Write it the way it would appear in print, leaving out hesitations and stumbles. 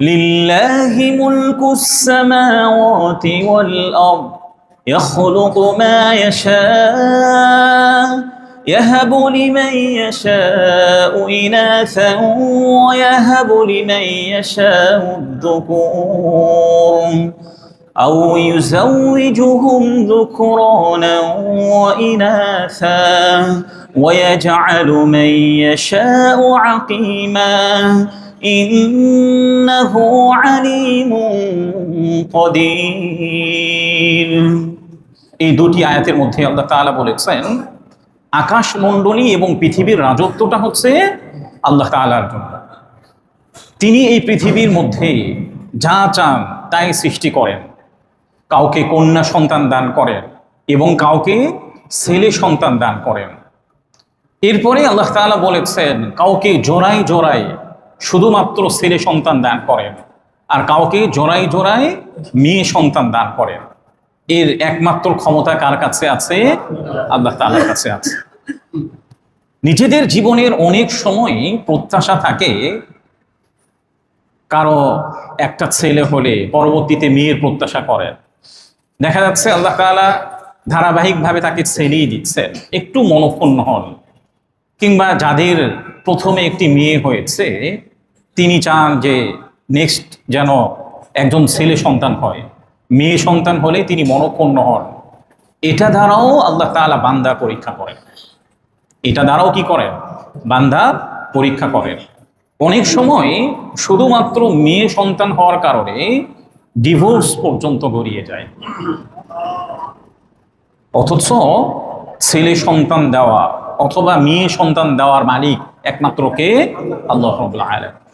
লিল্লাহি মুলকুস সামাওয়াতি ওয়াল আরদ ইয়াখলুকু মা ইয়াশা يهب لمن يشاء إناثا ويهب لمن يشاء الذكور أو يزوجهم ذكرانا وإناثا ويجعل من يشاء عقيما إنه عليم قدير। এই দুটি আয়াতের মধ্যে আল্লাহ তাআলা বলেছেন আকাশমণ্ডলী এবং পৃথিবীর রাজত্বটা হচ্ছে আল্লাহ তাআলার জন্য। তিনি এই পৃথিবীর মধ্যে যা চান তাই সৃষ্টি করেন। কাউকে কন্যা সন্তান দান করেন এবং কাউকে ছেলে সন্তান দান করেন। এরপরে আল্লাহ তাআলা বলেছেন কাউকে জোড়ায় জোড়ায় শুধুমাত্র ছেলে সন্তান দান করেন আর কাউকে জোড়ায় জোড়ায় মেয়ে সন্তান দান করেন। এর একমাত্র ক্ষমতা কার কাছে আছে? আল্লাহ তাআলার কাছে আছে। নিজেদের জীবনের অনেক সময় প্রত্যাশা থাকে কারো একটা ছেলে হলে পরবর্তীতে মেয়ের প্রত্যাশা করেন। দেখা যাচ্ছে আল্লাহ তাআলা ধারাবাহিকভাবে তাকে ছেলেই দিচ্ছেন, একটু মনক্ষুণ্ণ হন। কিংবা যাদের প্রথমে একটি মেয়ে হয়েছে তিনি চান যে নেক্সট যেন একজন ছেলে সন্তান হয়, মেয়ে সন্তান হলে তিনি মনক্ষুণ্ণ হন। এটা দ্বারাও আল্লাহ তাআলা বান্দা পরীক্ষা করেন। এটা দ্বারাও কি করেন? বান্দা পরীক্ষা করেন। অনেক সময় শুধুমাত্র মেয়ে সন্তান হওয়ার কারণে ডিভোর্স পর্যন্ত গড়িয়ে যায়, অথচ ছেলে সন্তান দেওয়া অথবা মেয়ে সন্তান দেওয়ার মালিক একমাত্র কে? আল্লাহ রাব্বুল আলামিন।